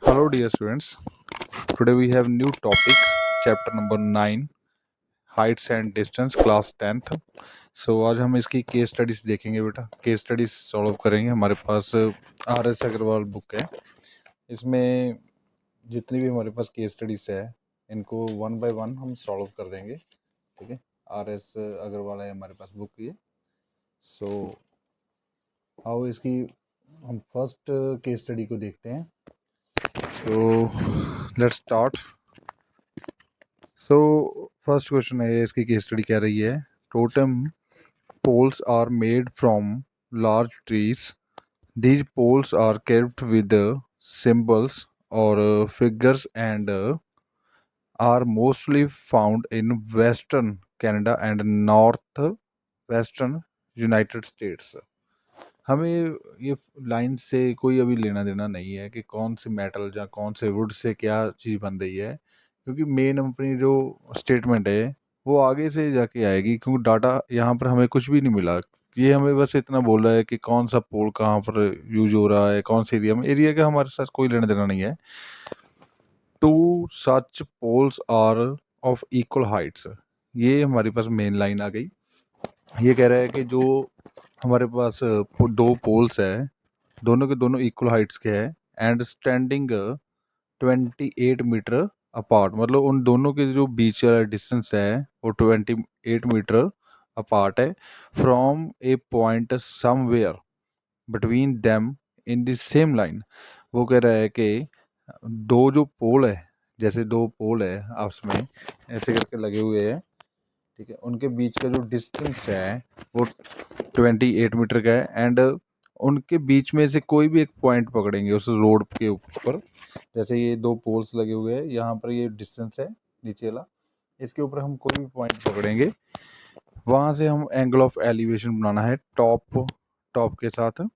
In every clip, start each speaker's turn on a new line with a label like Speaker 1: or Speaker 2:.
Speaker 1: Hello, dear students. Today we have new topic, chapter number 9, heights and distance, class 10th. आज हम इसकी case studies देखेंगे बेटा। Case studies solve करेंगे। हमारे पास RS अग्रवाल बुक है। इसमें जितनी भी हमारे पास केस स्टडीज है इनको वन बाय वन हम सॉल्व कर देंगे। ठीक है, RS अग्रवाल है हमारे पास बुक ये। आओ इसकी हम फर्स्ट केस स्टडी को देखते हैं। Let's start. फर्स्ट क्वेश्चन है, इसकी केस स्टडी कह रही है totem poles are made from large trees. These poles are carved with symbols or figures and are mostly found in western Canada and northwestern United States. हमें ये line से कोई अभी लेना देना नहीं है कि कौन सी मेटल या कौन से वुड से क्या चीज़ बन रही है, क्योंकि मेन अपनी जो स्टेटमेंट है वो आगे से जाके आएगी, क्योंकि डाटा यहाँ पर हमें कुछ भी नहीं मिला। ये हमें बस इतना बोल रहा है कि कौन सा पोल कहाँ पर यूज हो रहा है, कौन से एरिया में। एरिया का हमारे साथ कोई लेना देना नहीं है। Two such poles are of equal heights, ये हमारे पास मेन लाइन आ गई। ये कह रहा है कि जो हमारे पास दो पोल्स है, दोनों के दोनों इक्वल हाइट्स के हैं एंड स्टैंडिंग 28 मीटर अपार्ट, मतलब उन दोनों के जो बीच वाला डिस्टेंस है वो 28 मीटर अपार्ट है from A point somewhere between them in the same line. वो कह रहा है कि दो जो पोल है, जैसे दो पोल है आपस में ऐसे करके लगे हुए हैं, ठीक है, उनके बीच का जो डिस्टेंस है वो 28 मीटर का है एंड उनके बीच में से कोई भी एक पॉइंट पकड़ेंगे उस रोड के ऊपर। जैसे ये दो पोल्स लगे हुए हैं, यहाँ पर ये डिस्टेंस है नीचे वाला, इसके ऊपर हम कोई भी पॉइंट पकड़ेंगे, वहाँ से हम एंगल ऑफ एलिवेशन बनाना है टॉप के साथ।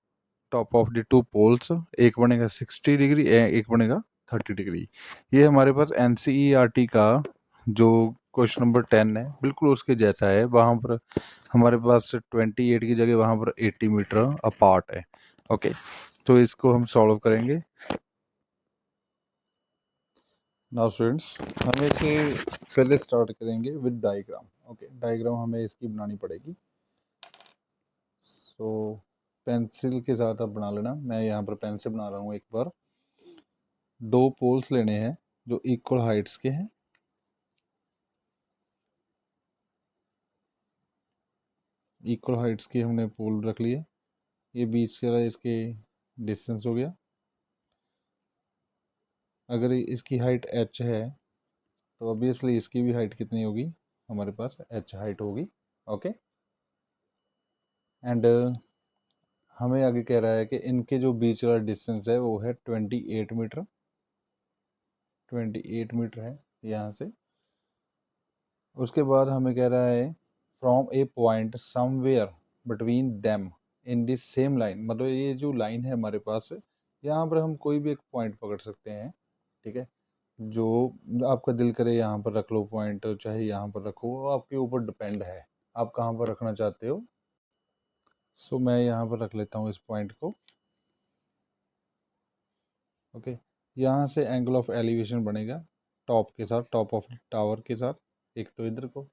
Speaker 1: Top of the two poles, एक बनेगा 60 डिग्री, एक बनेगा 30 डिग्री। ये हमारे पास NCERT का जो क्वेश्चन नंबर 10 है बिल्कुल उसके जैसा है। वहाँ पर हमारे पास 28 की जगह वहाँ पर 80 मीटर अपार्ट है। ओके, तो इसको हम सॉल्व करेंगे। नाउ स्टूडेंट्स, हम इसे पहले स्टार्ट करेंगे विद डायग्राम। ओके, डायग्राम हमें इसकी बनानी पड़ेगी। पेंसिल के साथ आप बना लेना। मैं यहाँ पर पेन से बना रहा हूँ। एक बार दो पोल्स लेने हैं जो इक्वल हाइट्स के हैं। इक्वल हाइट्स के हमने पोल रख लिए। ये बीच का इसके डिस्टेंस हो गया। अगर इसकी हाइट h है तो ऑब्वियसली इसकी भी हाइट कितनी होगी, हमारे पास h हाइट होगी। ओके, एंड हमें आगे कह रहा है कि इनके जो बीच वाला डिस्टेंस है वो है 28 मीटर। 28 मीटर है यहाँ से। उसके बाद हमें कह रहा है from A point somewhere between them in this same line, मतलब ये जो लाइन है हमारे पास, यहाँ पर हम कोई भी एक पॉइंट पकड़ सकते हैं। ठीक है, जो आपका दिल करे यहाँ पर रख लो पॉइंट, चाहे यहाँ पर रखो, वो आपके ऊपर डिपेंड है आप कहाँ पर रखना चाहते हो। मैं यहाँ पर रख लेता हूँ इस पॉइंट को। ओके, यहाँ से एंगल ऑफ एलिवेशन बनेगा टॉप के साथ, टॉप ऑफ टावर के साथ। एक तो इधर को,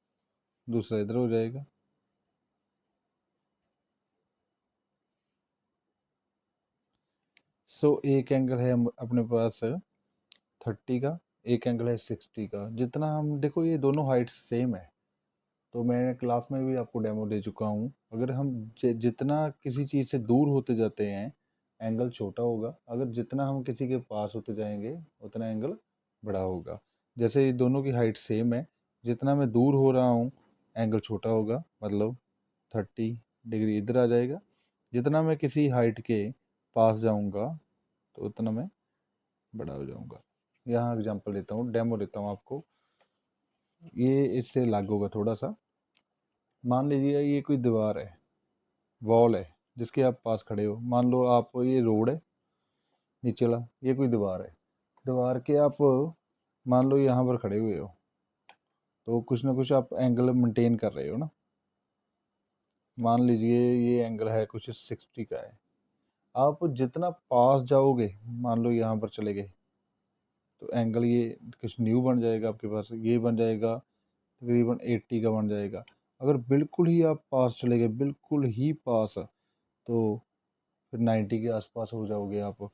Speaker 1: दूसरा इधर हो जाएगा। एक एंगल है अपने पास 30 का, एक एंगल है 60 का। जितना हम देखो ये दोनों हाइट्स सेम है, तो मैं क्लास में भी आपको डेमो दे चुका हूँ। अगर हम जितना किसी चीज़ से दूर होते जाते हैं एंगल छोटा होगा, अगर जितना हम किसी के पास होते जाएंगे उतना एंगल बड़ा होगा। जैसे ये दोनों की हाइट सेम है, जितना मैं दूर हो रहा हूँ एंगल छोटा होगा, मतलब 30 डिग्री इधर आ जाएगा। जितना मैं किसी हाइट के पास जाऊँगा तो उतना मैं बड़ा हो जाऊँगा। यहाँ एग्जांपल देता हूँ, डेमो देता हूँ आपको। ये इससे लागू होगा थोड़ा सा। मान लीजिए ये कोई दीवार है, वॉल है, जिसके आप पास खड़े हो। मान लो आप, ये रोड है नीचे वाला, ये कोई दीवार है। दीवार के आप मान लो यहाँ पर खड़े हुए हो, तो कुछ ना कुछ आप एंगल मेंटेन कर रहे हो ना। मान लीजिए ये एंगल है कुछ 60 का है। आप जितना पास जाओगे, मान लो यहाँ पर चले गए, तो एंगल ये कुछ न्यू बन जाएगा आपके पास, ये बन जाएगा तकरीबन 80 का बन जाएगा। अगर बिल्कुल ही आप पास चले गए, बिल्कुल ही पास, तो फिर 90 के आसपास हो जाओगे आप।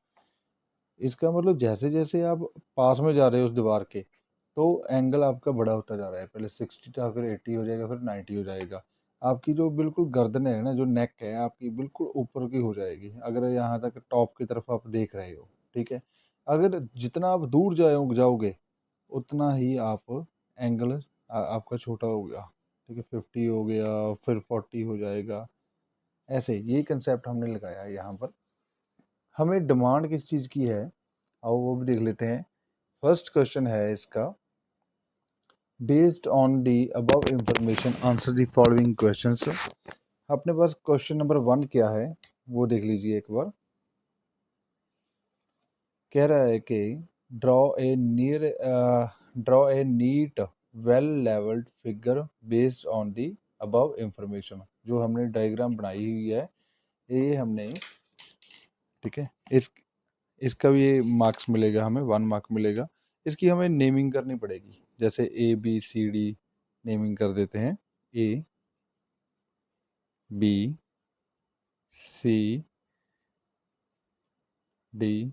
Speaker 1: इसका मतलब जैसे जैसे आप पास में जा रहे हो उस दीवार के, तो एंगल आपका बड़ा होता जा रहा है। पहले 60 था, फिर 80 हो जाएगा, फिर 90 हो जाएगा। आपकी जो बिल्कुल गर्दन है ना, जो नेक है आपकी, बिल्कुल ऊपर की हो जाएगी, अगर यहाँ तक टॉप की तरफ आप देख रहे हो। ठीक है, अगर जितना आप दूर जाओगे उतना ही आप एंगल आपका छोटा होगा। ठीक है, 50 हो गया, फिर 40 हो जाएगा। ऐसे ये कंसेप्ट हमने लगाया है यहाँ पर। हमें डिमांड किस चीज़ की है, आओ वो भी देख लेते हैं। फर्स्ट क्वेश्चन है इसका, based on the above information answer the following questions. अपने पास क्वेश्चन नंबर 1 क्या है वो देख लीजिए एक बार। कह रहा है कि draw a neat well labelled figure based on the above information. जो हमने डायग्राम बनाई हुई है ये हमने, ठीक है, इसका भी ये मार्क्स मिलेगा, हमें 1 मार्क मिलेगा। इसकी हमें नेमिंग करनी पड़ेगी, जैसे ABCD नेमिंग कर देते हैं, ABCD।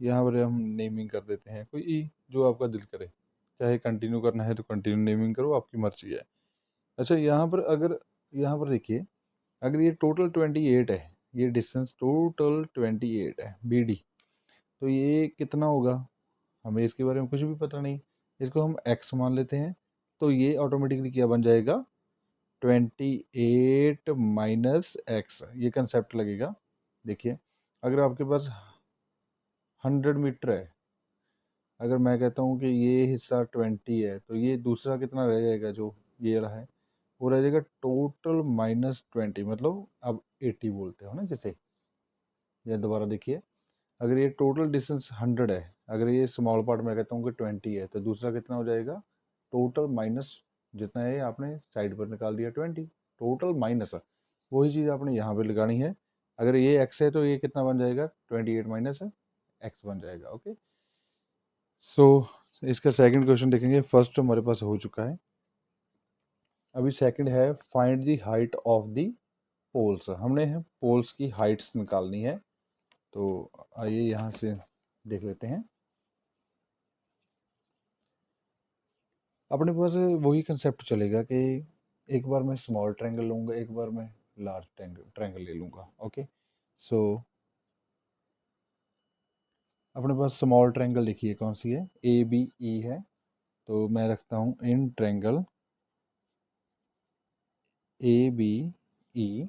Speaker 1: यहाँ पर हम नेमिंग कर देते हैं कोई E, जो आपका दिल करे। चाहे कंटिन्यू करना है तो कंटिन्यू नेमिंग करो, आपकी मर्जी है। अच्छा, यहाँ पर अगर, यहाँ पर देखिए, अगर ये टोटल 28 है, ये डिस्टेंस टोटल 28 है BD, तो ये कितना होगा, हमें इसके बारे में कुछ भी पता नहीं। इसको हम x मान लेते हैं, तो ये ऑटोमेटिकली क्या बन जाएगा, 28 माइनस एक्स, ये कंसेप्ट लगेगा। देखिए, अगर आपके पास 100 मीटर है, अगर मैं कहता हूँ कि ये हिस्सा 20 है, तो ये दूसरा कितना रह जाएगा, जो ये रहा है वो रह जाएगा टोटल -20, मतलब अब 80 बोलते हो ना जैसे। ये दोबारा देखिए, अगर ये टोटल डिस्टेंस 100 है, अगर ये स्मॉल पार्ट में कहता हूँ कि 20 है, तो दूसरा कितना हो जाएगा, टोटल माइनस जितना है आपने साइड पर निकाल दिया 20, टोटल माइनस। वही चीज़ आपने यहाँ पे लगानी है। अगर ये x है तो ये कितना बन जाएगा, 28 माइनस x बन जाएगा। ओके, सो इसका सेकंड क्वेश्चन देखेंगे। फर्स्ट हमारे पास हो चुका है, अभी सेकंड है find the height of the poles. हमने पोल्स की हाइट्स निकालनी है, तो आइए यहाँ से देख लेते हैं। अपने पास वही कंसेप्ट चलेगा कि एक बार मैं स्मॉल ट्रायंगल लूँगा, एक बार मैं लार्ज ट्रायंगल ले लूँगा। ओके, सो अपने पास स्मॉल ट्रायंगल लिखिए कौन सी है, ABE है, तो मैं रखता हूँ इन ट्रायंगल ABE।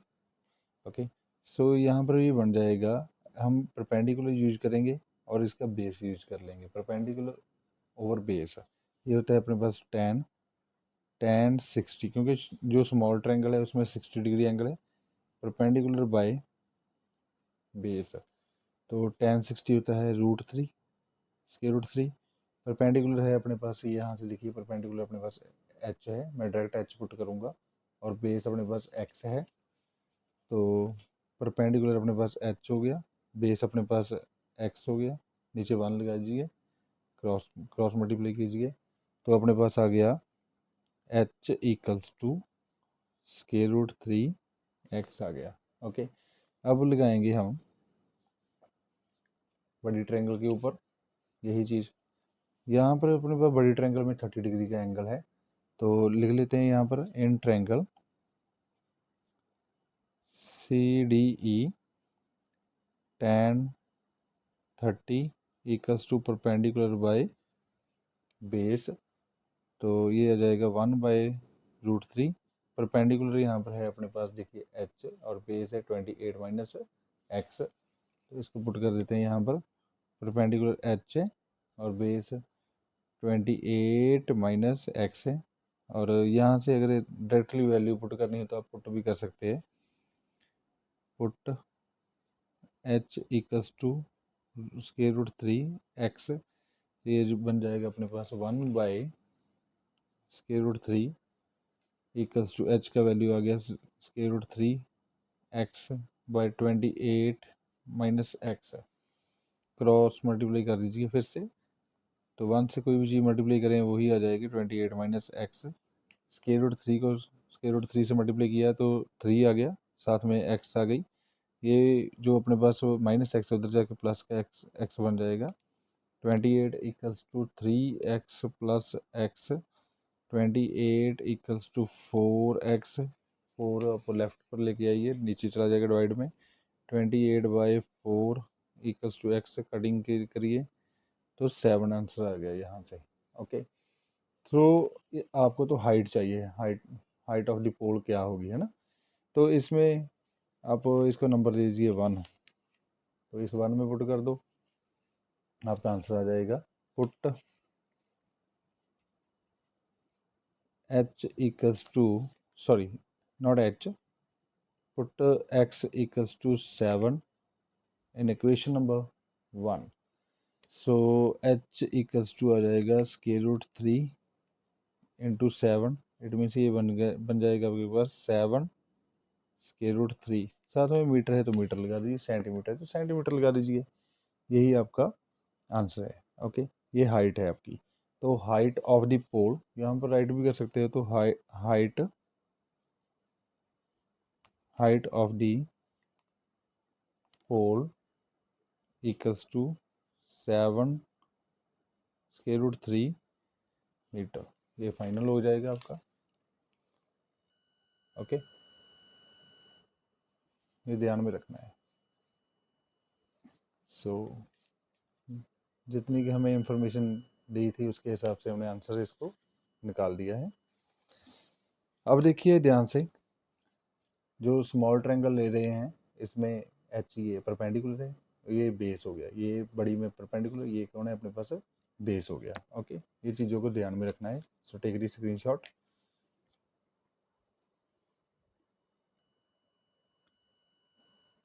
Speaker 1: ओके, सो यहाँ पर ये बन जाएगा, हम परपेंडिकुलर यूज करेंगे और इसका बेस यूज कर लेंगे, परपेंडिकुलर ओवर बेस। ये होता है अपने पास tan 60, क्योंकि जो स्मॉल ट्रायंगल है उसमें 60 डिग्री एंगल है, परपेंडिकुलर बाय बेस, तो tan 60 होता है √3, √3। परपेंडिकुलर है अपने पास, यहाँ से देखिए परपेंडिकुलर अपने पास h है, मैं डायरेक्ट h पुट करूँगा, और बेस अपने पास x है, तो परपेंडिकुलर अपने पास h हो गया, बेस अपने पास x हो गया, नीचे 1 लगा दीजिए, क्रॉस क्रॉस मल्टीप्लाई कीजिए, तो अपने पास आ गया h इक्वल्स टू √3x आ गया। ओके, अब लगाएंगे हम बड़ी ट्रायंगल के ऊपर यही चीज़। यहाँ पर अपने पास बड़ी ट्रायंगल में 30 डिग्री का एंगल है, तो लिख लेते हैं यहाँ पर in triangle CDE tan 30 equals to perpendicular by base, तो ये आ जाएगा 1/√3। परपेंडिकुलर यहाँ पर है अपने पास, देखिए h, और बेस है 28 माइनस x, तो इसको पुट कर देते हैं यहाँ पर। परपेंडिकुलर h है और बेस 28 माइनस x है, और यहाँ से अगर डायरेक्टली वैल्यू पुट करनी है तो आप पुट भी कर सकते हैं, put h equals to √3x, ये जो बन जाएगा अपने पास 1/√3 इक्वल्स टू h का वैल्यू आ गया √3x by 28 minus x, cross multiply कर दीजिए फिर से, तो 1 से कोई भी चीज़ मल्टीप्लाई करें वही आ जाएगी 28 माइनस एक्स। स्क्वायर रूट 3 को स्क्वायर रूट 3 से मल्टीप्लाई किया तो 3 आ गया, साथ में एक्स आ गई। ये जो अपने पास माइनस एक्स उधर जाके प्लस का एक्स एक्स बन जाएगा। 28 equals to 3x plus x. 28 equals to 4x। 4 आप लेफ्ट पर लेके आइए, नीचे चला जाएगा डिवाइड में। 28/4 इक्वल्स टू एक्स, कटिंग करिए तो 7 आंसर आ गया यहाँ से। ओके, तो आपको तो हाइट चाहिए, हाइट हाइट ऑफ द पोल क्या होगी, है ना। तो इसमें आप इसको नंबर दे दीजिए 1, तो इस 1 में पुट कर दो, आपका आंसर आ जाएगा। Put h equals to, sorry not h, put x equals to 7 in equation number 1। So h equals to आ जाएगा square root 3 into 7। It means ये बन जाएगा आपके पास 7 स्क्वायर रूट 3। साथ में मीटर है तो मीटर लगा दीजिए, सेंटीमीटर है तो सेंटीमीटर लगा दीजिए। यही आपका आंसर है। ओके, ये हाइट है आपकी। तो हाइट ऑफ द पोल, यहाँ पर राइट भी कर सकते हो, तो height height of the pole equals to 7 square root 3 metre. ये फाइनल हो जाएगा आपका। ओके, ये ध्यान में रखना है। सो जितनी की हमें इंफॉर्मेशन दी थी उसके हिसाब से हमने आंसर इसको निकाल दिया है। अब देखिए ध्यान से, जो स्मॉल ट्रायंगल ले रहे हैं इसमें एच ये परपेंडिकुलर है, ये बेस हो गया, ये बड़ी में परपेंडिकुलर, ये कौन है अपने पास बेस हो गया। ओके, ये चीज़ों को ध्यान में रखना है। So take the screenshot.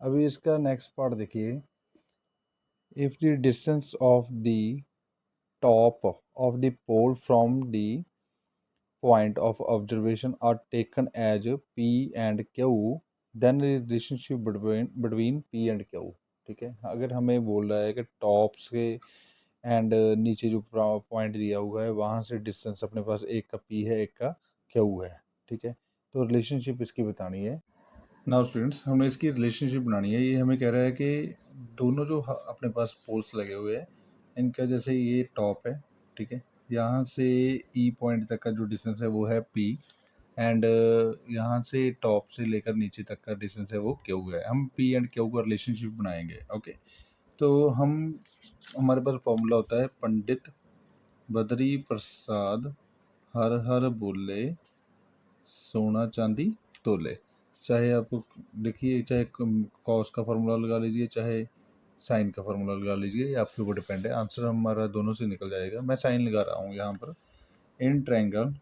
Speaker 1: अभी इसका नेक्स्ट पार्ट देखिए। If the distance of the top of the pole from the point of observation are taken as P and Q, then the relationship between P and Q। ठीक है, अगर हमें बोल रहा है कि टॉप से एंड नीचे जो पॉइंट दिया हुआ है वहाँ से डिस्टेंस अपने पास एक का P है, एक का Q है। ठीक है, तो रिलेशनशिप इसकी बतानी है। नाउ स्टूडेंट्स, हमें इसकी रिलेशनशिप बनानी है। ये हमें कह रहा है कि दोनों जो अपने पास पोल्स लगे हुए हैं इनका, जैसे ये टॉप है, ठीक है, यहाँ से ई पॉइंट तक का जो डिस्टेंस है वो है पी, एंड यहाँ से टॉप से लेकर नीचे तक का डिस्टेंस है वो क्यू है। हम पी एंड क्यू का रिलेशनशिप बनाएंगे। ओके, तो हमारे पास फॉर्मूला होता है, पंडित बद्री प्रसाद हर हर बोले सोना चांदी तोले। चाहे आप देखिए, चाहे कॉस का फार्मूला लगा लीजिए, चाहे साइन का फार्मूला लगा लीजिए, ये आपके ऊपर डिपेंड है। आंसर हमारा दोनों से निकल जाएगा। मैं साइन लगा रहा हूँ यहाँ पर। In triangle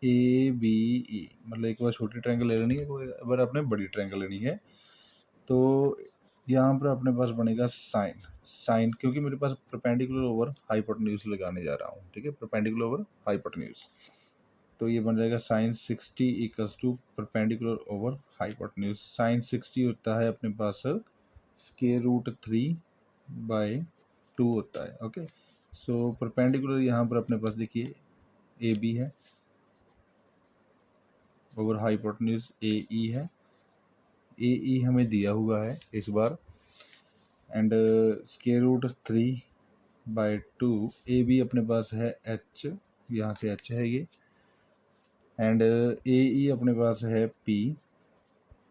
Speaker 1: A B E, मतलब एक बार छोटी ट्रायंगल ले लेनी है, एक बार आपने बड़ी ट्रायंगल लेनी है। तो यहाँ पर अपने पास बनेगा साइन। साइन क्योंकि मेरे पास परपेंडिकुलर ओवर हाइपोटेन्यूज लगाने जा रहा हूँ। ठीक है, परपेंडिकुलर ओवर हाइपोटेन्यूज, तो ये बन जाएगा sine 60 equals to perpendicular over hypotenuse. Sine 60 होता है अपने पास स्क्वायर रूट 3/2 होता है। ओके, सो परपेंडिकुलर यहाँ पर अपने पास देखिए ए बी है, ओवर हाइपोटेन्यूज ए ई है। ए ई हमें दिया हुआ है इस बार, and square root 3/2। A B अपने पास है एच, यहाँ से एच है ये, एंड ए ई अपने पास है पी।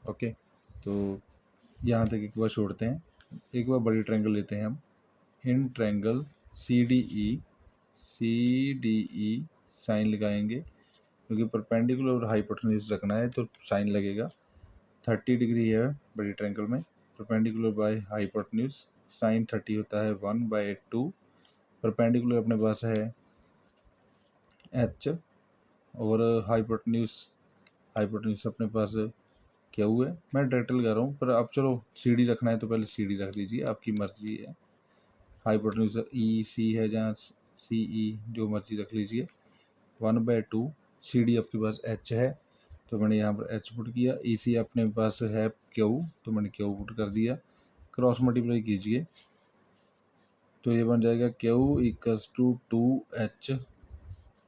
Speaker 1: ओके, तो यहाँ तक एक बार छोड़ते हैं, एक बार बड़ी ट्रायंगल लेते हैं हम। In triangle C D E sine लगाएंगे क्योंकि परपेंडिकुलर और हाइपोटेन्यूज रखना है तो साइन लगेगा। 30 डिग्री है बड़ी ट्रायंगल में, परपेंडिकुलर बाय हाइपोटेन्यूज, साइन 30 होता है 1/2। परपेंडिकुलर अपने पास है एच, और हाइपोटेन्यूज अपने पास क्या हुआ है। मैं डायरेक्ट लगा रहा हूँ, पर आप चलो सी डी रखना है तो पहले सी डी रख लीजिए, आपकी मर्जी है। हाइपोटेन्यूज ई सी है, जहाँ सी ई जो मर्जी रख लीजिए। 1/2 सी डी आपके पास एच है तो मैंने यहाँ पर एच पुट किया। ई सी अपने पास है क्यू तो मैंने क्यू पुट कर दिया। क्रॉस मल्टीप्लाई कीजिए तो ये बन जाएगा Q इक्वल्स टू 2H,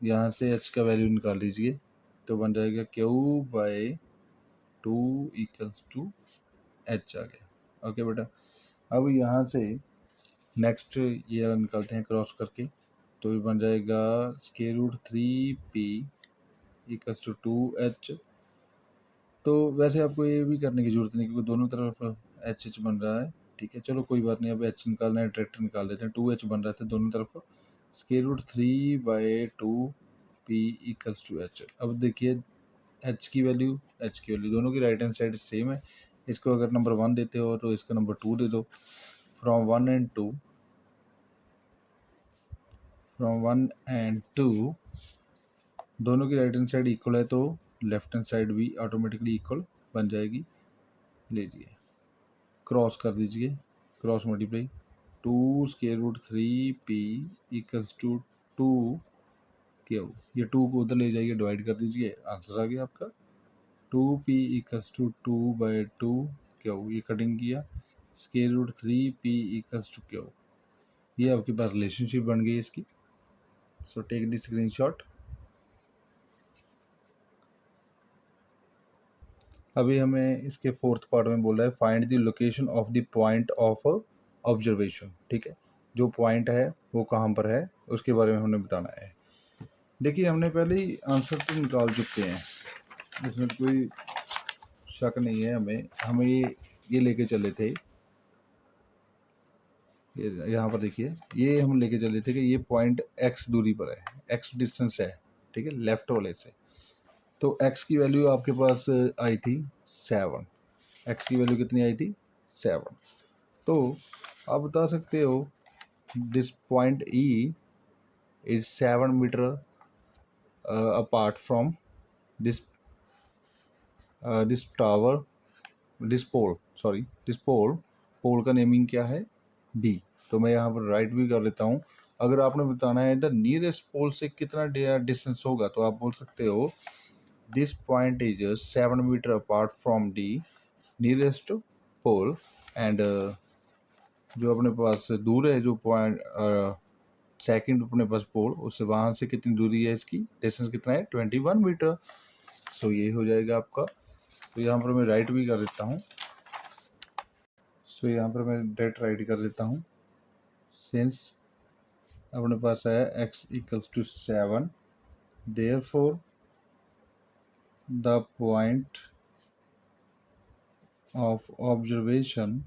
Speaker 1: यहाँ से H का वैल्यू निकाल लीजिए, तो बन जाएगा Q by 2 equals to H आ गया। ओके बेटा, अब यहाँ से नेक्स्ट ये निकालते हैं क्रॉस करके, तो ये बन जाएगा square root 3P equals to 2H। तो वैसे आपको ये भी करने की ज़रूरत नहीं क्योंकि दोनों तरफ H बन रहा है, ठीक है। चलो कोई बात नहीं, अब H निकालना है डायरेक्ट निकाल देते हैं। 2H बन रहा था दोनों तरफ, square root 3/2P equals to H। अब देखिए H की वैल्यू दोनों की राइट हैंड साइड सेम है। इसको अगर नंबर 1 देते हो तो इसका नंबर 2 दे दो। फ्रॉम 1 एंड 2 दोनों की राइट हैंड साइड इक्वल है तो लेफ्ट हैंड साइड भी ऑटोमेटिकली इक्वल बन जाएगी। लीजिए क्रॉस कर दीजिए, cross multiply 2 square root 3P equals to 2Q। ये 2 को उधर ले जाइए, डिवाइड कर दीजिए, आंसर आ गया आपका 2P इक्वल्स टू 2/2Q। ये कटिंग किया, square root 3P equals to Q। ये आपके पास रिलेशनशिप बन गई इसकी। So take the screenshot. अभी हमें इसके फोर्थ पार्ट में बोला है find the location of the point of observation, ठीक है। जो पॉइंट है वो कहाँ पर है उसके बारे में हमने बताना है। देखिए हमने पहले ही आंसर तो निकाल चुके हैं, इसमें कोई शक नहीं है। हमें ये लेके चले थे, यहाँ पर देखिए ये हम लेके चले थे कि ये पॉइंट x दूरी पर है, x डिस्टेंस है, ठीक है, लेफ्ट वाले से। तो x की वैल्यू आपके पास आई थी 7। x की वैल्यू कितनी आई थी 7। तो आप बता सकते हो this point E is 7 metre apart from this this tower, this pole, sorry this pole. Pole का नेमिंग क्या है B। तो मैं यहाँ पर राइट भी कर लेता हूँ। अगर आपने बताना है द नियरेस्ट पोल से कितना डिस्टेंस होगा तो आप बोल सकते हो this point is 7 metre apart from the nearest pole. And जो अपने पास दूर है, जो पॉइंट सेकंड अपने पास पोल, उससे वहाँ से कितनी दूरी है, इसकी डिस्टेंस कितना है 21 मीटर। सो ये हो जाएगा आपका। तो यहाँ पर मैं राइट भी कर देता हूँ। सो यहाँ पर मैं डायरेक्ट राइट कर देता हूँ। सिंस अपने पास है x equals to 7, therefore the point of observation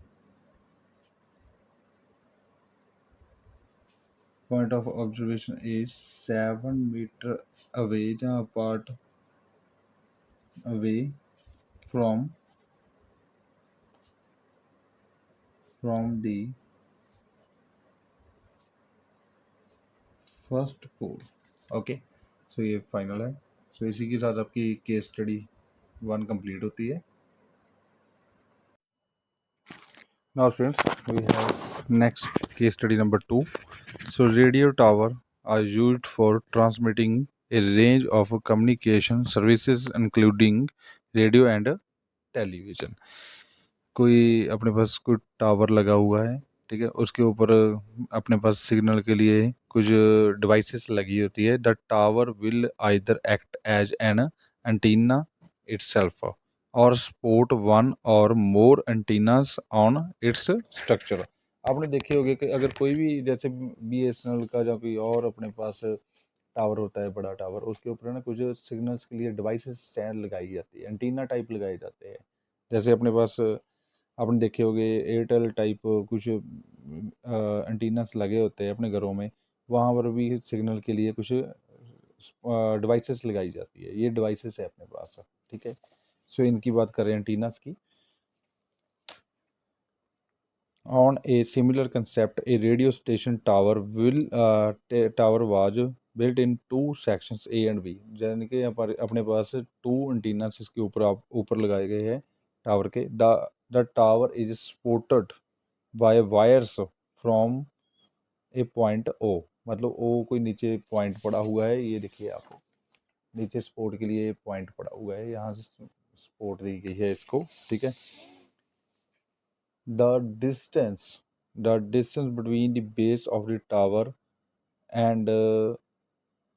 Speaker 1: is 7 metre away, जहाँ apart away from the first pole. Okay, so ये फाइनल है। सो इसी के साथ आपकी केस स्टडी 1 कंप्लीट होती है। Now students we have next case study number 2। So radio tower are used for transmitting a range of communication services including radio and television. कोई अपने पास कोई टावर लगा हुआ है, ठीक है, उसके ऊपर अपने पास सिग्नल के लिए कुछ डिवाइसेस लगी होती है। The tower will either act as an antenna itself or support one or more antennas on its structure. आपने देखे होंगे कि अगर कोई भी जैसे BSNL का या कोई और अपने पास टावर होता है, बड़ा टावर, उसके ऊपर ना कुछ सिग्नल्स के लिए डिवाइसेस चैन लगाई जाती है, एंटीना टाइप लगाए जाते हैं। जैसे अपने पास आपने देखे होंगे एयरटेल टाइप कुछ एंटीनास लगे होते हैं अपने घरों में, वहाँ पर भी सिग्नल के लिए कुछ डिवाइसेस लगाई जाती है। ये डिवाइसेस है अपने पास, ठीक है। सो इनकी बात करें एंटीनास की। On a similar concept, a radio station tower was built in two sections A and B। यानी कि यहाँ पर अपने पास 2 एंटीनास इसके ऊपर लगाए गए हैं टावर के। The tower is supported by wires from A point O। मतलब O कोई नीचे पॉइंट पड़ा हुआ है, ये देखिए आपको नीचे सपोर्ट के लिए पॉइंट पड़ा हुआ है, यहाँ से सपोर्ट दी गई है इसको, ठीक है। The distance the distance between the base of the tower and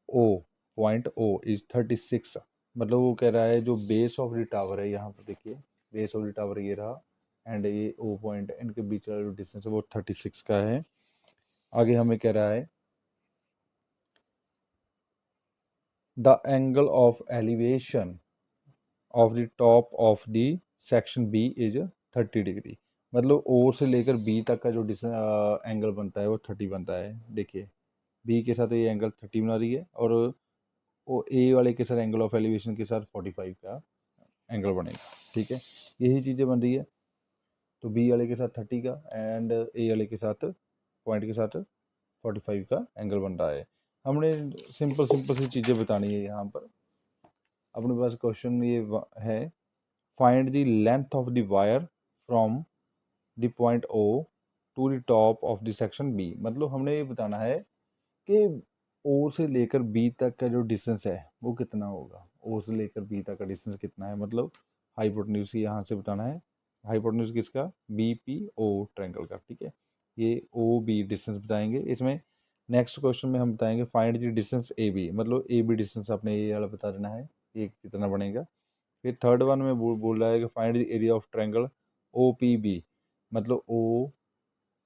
Speaker 1: O point O is 36। मतलब वो कह रहा है जो बेस ऑफ द टावर है, यहाँ पर देखिए बेस ऑफ द टावर ये रहा एंड ये ओ पॉइंट, इनके बीच का जो डिस्टेंस है वो 36 का है। आगे हमें कह रहा है the angle of elevation of the top of the section B is 30 degree. मतलब ओ से लेकर बी तक का जो एंगल बनता है वो 30 बनता है। देखिए बी के साथ ये एंगल 30 बना रही है और ओ ए वाले के साथ एंगल ऑफ एलिवेशन के साथ 45 का एंगल बनेगा। ठीक है, यही चीज़ें बन रही है। तो बी वाले के साथ 30 का एंड ए वाले के साथ पॉइंट के साथ 45 का एंगल बन रहा है। हमने सिंपल सिंपल सी चीज़ें बतानी है यहाँ पर। अपने पास क्वेश्चन ये है find the length of the wire from the point O to the top of the section B. मतलब हमने ये बताना है कि ओ से लेकर बी तक का जो डिस्टेंस है वो कितना होगा। ओ से लेकर बी तक का डिस्टेंस कितना है, मतलब हाइपोटेन्यूज यहाँ से बताना है। हाइपोटेन्यूज किसका, बी पी ओ ट्रायंगल का। ठीक है, ये ओ बी डिस्टेंस बताएंगे इसमें। नेक्स्ट क्वेश्चन में हम बताएंगे find the distance A B. मतलब ए बी डिस्टेंस अपने ये वाला बता देना है, ये कितना बनेगा। फिर थर्ड वन में बोल रहा है कि find the area of triangle O P B. मतलब ओ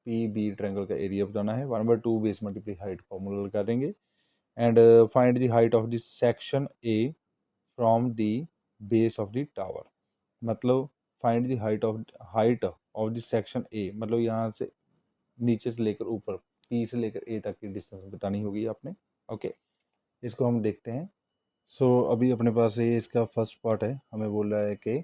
Speaker 1: पी बी ट्रायंगल का एरिया बताना है। 1/2 बेस मल्टीप्लाई हाइट फॉर्मूला लगा देंगे and find the height of the section A from the base of the tower. मतलब find the height of the section A. मतलब यहाँ से नीचे से लेकर ऊपर पी से लेकर ए तक की डिस्टेंस बतानी होगी आपने। ओके, इसको हम देखते हैं। सो अभी अपने पास ये इसका फर्स्ट पार्ट है, हमें बोल रहा है कि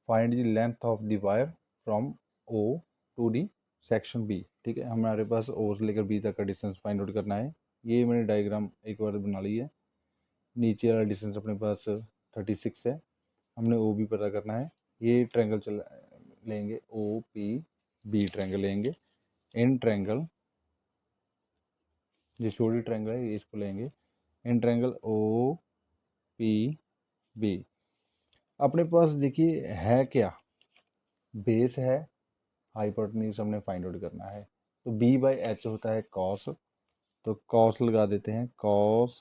Speaker 1: find the length of the wire from O to the section B. ठीक है, हमारे पास ओ से लेकर बी तक का डिस्टेंस फाइंड आउट करना है। ये मैंने डायग्राम एक बार बना ली है। नीचे वाला डिस्टेंस अपने पास 36 है, हमने ओ बी पता करना है। ये ट्रायंगल चल लेंगे, ओ पी बी ट्रायंगल लेंगे। इन ट्रायंगल जो छोटी ट्रायंगल है ये इसको लेंगे। In triangle O P B अपने पास देखिए है क्या, बेस है, हाइपोटेन्यूज हमने फाइंड आउट करना है। तो बी बाई एच होता है कॉस, तो कॉस लगा देते हैं। कॉस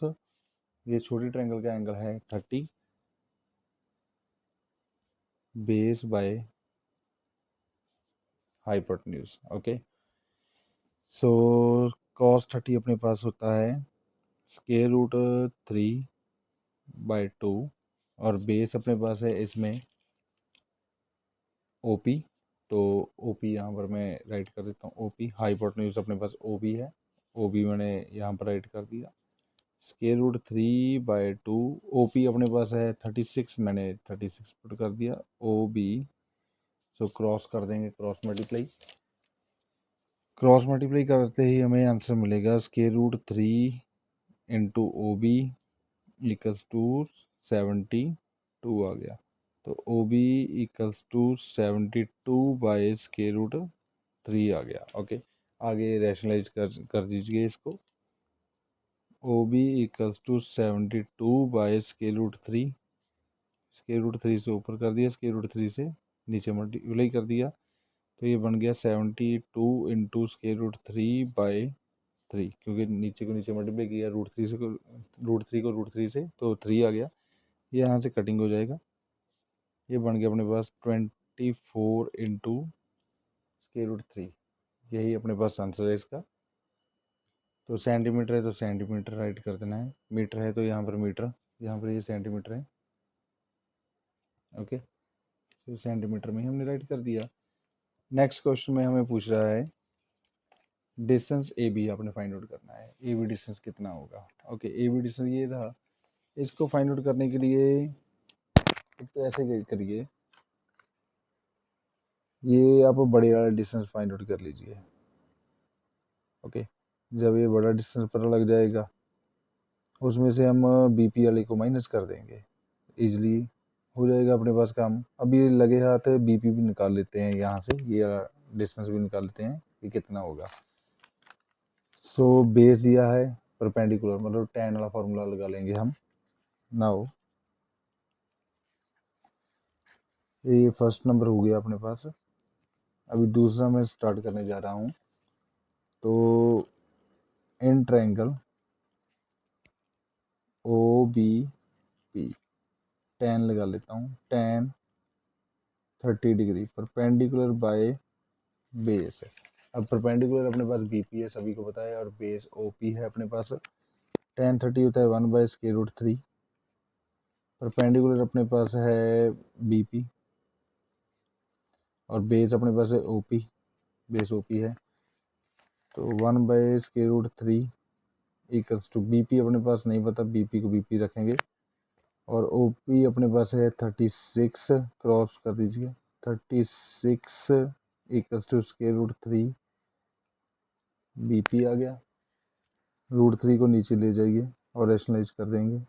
Speaker 1: ये छोटी ट्रायंगल का एंगल है 30, base by hypotenuse. Okay, so cos 30 अपने पास होता है स्क्वायर रूट 3/2 और बेस अपने पास है इसमें ओ पी। तो ओ पी यहाँ पर मैं राइट कर देता हूँ। ओ पी हाइपोटेन्यूज अपने पास ओ बी है, ओ बी मैंने यहाँ पर राइट कर दिया। स्क्वायर रूट 3/2 ओ पी अपने पास है 36, मैंने 36 पुट कर दिया। ओ बी सो क्रॉस कर देंगे, क्रॉस मल्टीप्लाई करते ही हमें आंसर मिलेगा square root 3 into O B equals to 72 आ गया। तो ओ बी इक्वल्स टू 72/√3 आ गया। ओके, आगे रैशनलाइज कर दीजिए इसको। ओ बी इक्वल्स टू 72/√3, √3 से ऊपर कर दिया, √3 से नीचे मल्टीप्लाई कर दिया। तो ये बन गया 72 इंटू √3/3, क्योंकि नीचे को नीचे मल्टीप्लाई किया √3 से, √3 से तो 3 आ गया। ये यहाँ से कटिंग हो जाएगा, ये बन गया अपने पास 24 इंटू √3। यही अपने पास आंसर है इसका। तो सेंटीमीटर है तो सेंटीमीटर राइट कर देना है, मीटर है तो यहाँ पर मीटर, यहाँ पर ये सेंटीमीटर है। ओके, तो सेंटीमीटर में ही हमने राइट कर दिया। नेक्स्ट क्वेश्चन में हमें पूछ रहा है डिस्टेंस ए बी आपने फाइंड आउट करना है। ए बी डिस्टेंस कितना होगा। ओके, ए बी डिस्टेंस ये था। इसको फाइंड आउट करने के लिए एक तो ऐसे करिए, ये आप बड़े वाला डिस्टेंस फाइंड आउट कर लीजिए। ओके, जब ये बड़ा डिस्टेंस पता लग जाएगा उसमें से हम बीपी वाले को माइनस कर देंगे, इजीली हो जाएगा अपने पास काम। अब ये लगे हाथ बीपी भी निकाल लेते हैं, यहाँ से ये डिस्टेंस भी निकाल लेते हैं कि कितना होगा। सो बेस दिया है परपेंडिकुलर, मतलब tan वाला फार्मूला लगा लेंगे हम। नाउ ये फर्स्ट नंबर हो गया अपने पास। अभी दूसरा मैं स्टार्ट करने जा रहा हूँ। तो in triangle O B P tan लगा लेता हूँ, tan 30 degree perpendicular by base है। अब परपेंडिकुलर अपने पास बीपी है, सभी को पता है, और बेस ओपी है अपने पास। tan 30 होता है 1/√3। परपेंडिकुलर अपने पास है बीपी और बेस अपने पास है ओपी, बेस ओपी है। तो 1/√3 इक्वल्स टू बीपी अपने पास नहीं पता, बीपी को बीपी रखेंगे, और ओपी अपने पास है 36, क्रॉस कर दीजिए, 36 इक्वल्स टू √3 बीपी आ गया। √3 को नीचे ले जाइए और रेशनलाइज कर देंगे।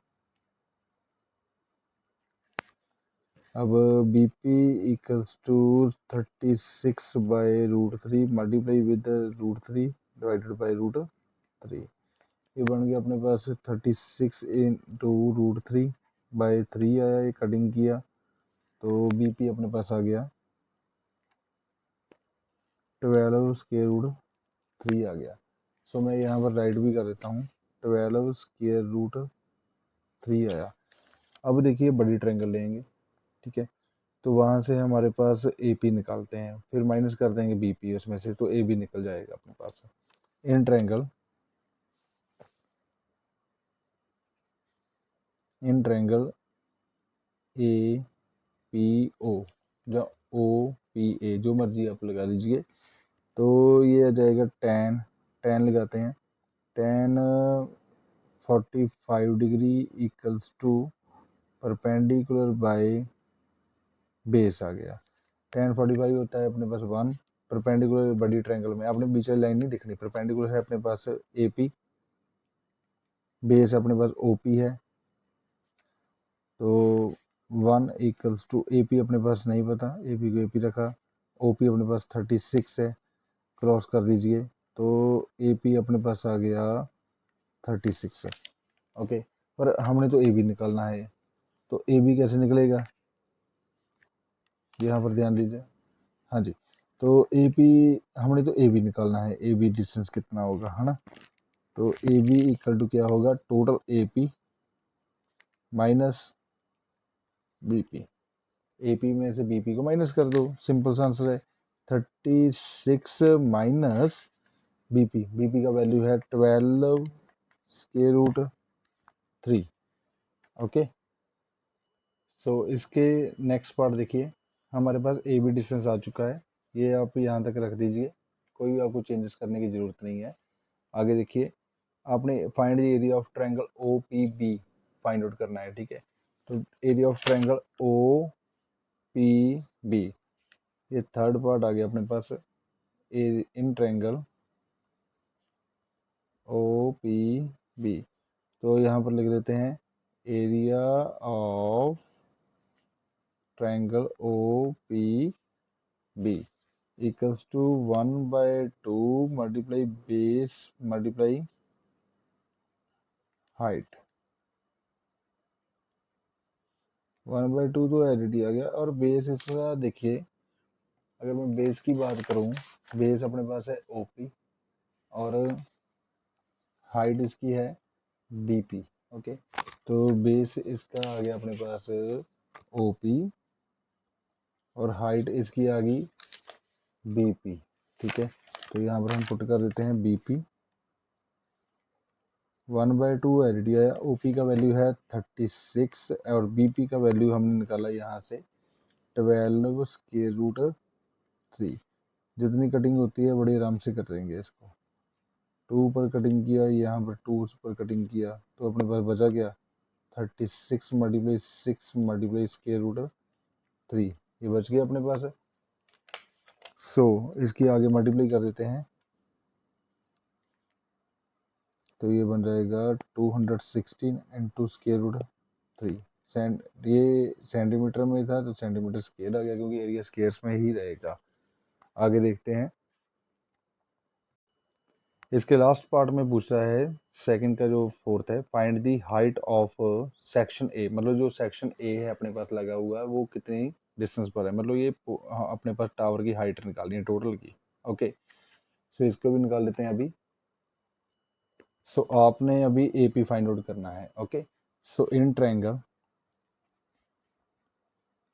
Speaker 1: अब BP equals to 36/√3 multiply with √3 divided by √3। ये बन गया अपने पास 36 इंटू √3/3 आया, ये कटिंग किया तो बीपी अपने पास आ गया 12√3 आ गया। सो मैं यहाँ पर राइट भी कर देता हूँ, 12√3 आया। अब देखिए बड़ी ट्रायंगल लेंगे, ठीक है, तो वहाँ से हमारे पास ए पी निकालते हैं, फिर माइनस कर देंगे बी पी उसमें से, तो ए बी निकल जाएगा अपने पास। In triangle A P O, जो ओ पी ए जो मर्जी आप लगा लीजिए, तो ये आ जाएगा tan लगाते हैं, tan 45 degree equals to perpendicular by base आ गया। tan 45 होता है अपने पास 1, परपेंडिकुलर बड़ी ट्रायंगल में आपने बीच वाली लाइन नहीं दिखनी, परपेंडिकुलर है अपने पास ए पी, बेस अपने पास ओ पी है, तो 1 इक्वल्स टू ए पी अपने पास नहीं पता, ए पी को ए पी रखा, ओ पी अपने पास 36 है, क्रॉस कर दीजिए, तो ए पी अपने पास आ गया 36 है। ओके, पर हमने तो ए बी निकालना है, तो ए बी कैसे निकलेगा, यहाँ पर ध्यान दीजिए। हाँ जी, तो ए पी हमने तो ए बी निकालना है, ए बी डिस्टेंस कितना होगा, है ना, तो ए बी इक्वल टू क्या होगा, total A P minus B P, A P में से बी पी को माइनस कर दो, सिंपल सा आंसर है। 36 माइनस बी पी का वैल्यू है 12√3। ओके, सो इसके नेक्स्ट पार्ट देखिए, हमारे पास ए बी डिस्टेंस आ चुका है, ये आप यहाँ तक रख दीजिए, कोई भी आपको चेंजेस करने की ज़रूरत नहीं है। आगे देखिए, आपने find the area of triangle O P B find out करना है, ठीक है, तो area of triangle O P B, ये थर्ड पार्ट आ गया अपने पास, in triangle O P B, तो यहाँ पर लिख देते हैं area of triangle O P B equals to 1/2 multiply base multiply height. 1/2 तो ऑलरेडी आ गया, और बेस इसका देखिए, अगर मैं बेस की बात करूं, बेस अपने पास है ओपी और हाइट इसकी है बीपी। ओके, तो बेस इसका आ गया अपने पास ओपी और हाइट इसकी आ गई बीपी, ठीक है, तो यहाँ पर हम पुट कर देते हैं बीपी 1/2 ऑलरेडी आया, ओपी का वैल्यू है 36 और बीपी का वैल्यू हमने निकाला यहाँ से 12√3। जितनी कटिंग होती है बड़ी आराम से कर देंगे इसको, 2 पर कटिंग किया, यहाँ पर 2 पर कटिंग किया, तो अपने पास बचा गया 36 मल्टीप्लाई 6 मल्टीप्लाई √3, ये बच गया अपने पास। सो इसकी आगे मल्टीप्लाई कर देते हैं, तो ये बन जाएगा 216 इंटू √3। ये सेंटीमीटर में था तो सेंटीमीटर स्क्वायर आ गया, क्योंकि एरिया स्क्वायर्स में ही रहेगा। आगे देखते हैं, इसके लास्ट पार्ट में पूछ रहा है, सेकंड का जो फोर्थ है, find the height of section A, मतलब जो सेक्शन ए है अपने पास लगा हुआ है वो कितनी डिस्टेंस पर है, मतलब ये अपने पास टावर की हाइट निकालनी है टोटल की। ओके, सो इसको भी निकाल लेते हैं अभी। सो आपने अभी AP फाइंड आउट करना है। Okay, so in triangle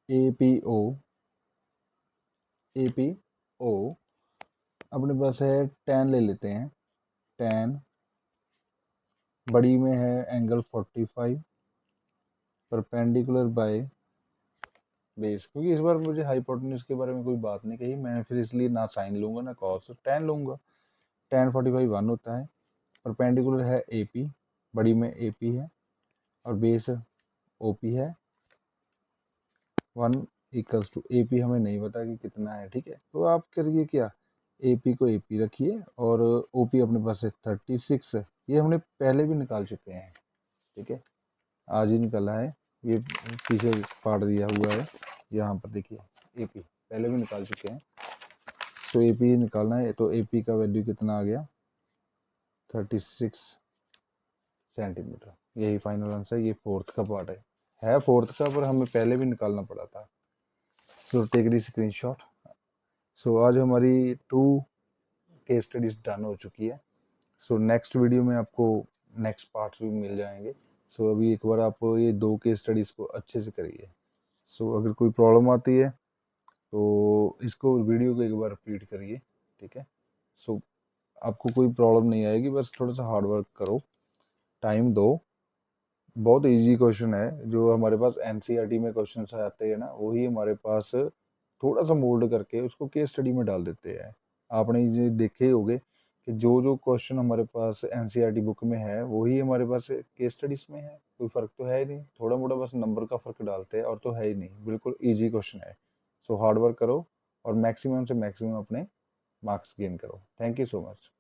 Speaker 1: APO अपने पास है tan ले लेते हैं। tan बड़ी में है एंगल 45 परपेंडिकुलर बाय बेस, क्योंकि इस बार मुझे हाइपोटेन्यूज के बारे में कोई बात नहीं कही मैंने, फिर इसलिए ना साइन लूंगा ना कॉस, tan लूंगा। tan 45 1 होता है। परपेंडिकुलर है AP, बड़ी में AP है और बेस OP है। 1 इक्वल्स टू AP हमें नहीं पता कि कितना है, ठीक है। तो आप करिए क्या, AP को AP रखिए और OP अपने पास है 36, ये हमने पहले भी निकाल चुके हैं, ठीक है, आज ही निकाला है, ये पीछे फाड़ दिया हुआ है, यहाँ पर देखिए AP पहले भी निकाल चुके हैं। तो AP निकालना है, तो AP का वैल्यू कितना आ गया 36 सेंटीमीटर, यही फाइनल आंसर। ये फोर्थ का पार्ट है फोर्थ का, पर हमें पहले भी निकालना पड़ा था। सो टेक दी स्क्रीनशॉट। सो आज हमारी 2 केस स्टडीज डन हो चुकी है। सो नेक्स्ट वीडियो में आपको नेक्स्ट पार्ट्स भी मिल जाएंगे। सो अभी एक बार आप ये 2 केस स्टडीज को अच्छे से करिए। सो अगर कोई प्रॉब्लम आती है तो इसको वीडियो को एक बार रिपीट करिए, ठीक है। सो आपको कोई प्रॉब्लम नहीं आएगी, बस थोड़ा सा हार्ड वर्क करो, टाइम दो। बहुत इजी क्वेश्चन है, जो हमारे पास एनसीईआरटी में क्वेश्चन आते हैं ना, वही हमारे पास थोड़ा सा मोल्ड करके उसको केस स्टडी में डाल देते हैं। आपने ये देखे ही होंगे कि जो जो क्वेश्चन हमारे पास एनसीईआरटी बुक में है वही हमारे पास केस स्टडीज में है, कोई फर्क तो है ही नहीं, थोड़ा मोड़ा बस नंबर का फर्क डालते हैं और तो है ही नहीं, बिल्कुल ईजी क्वेश्चन है। सो हार्ड वर्क करो और मैक्सिमम से मैक्सिमम अपने मार्क्स गेन करो। Thank you so much.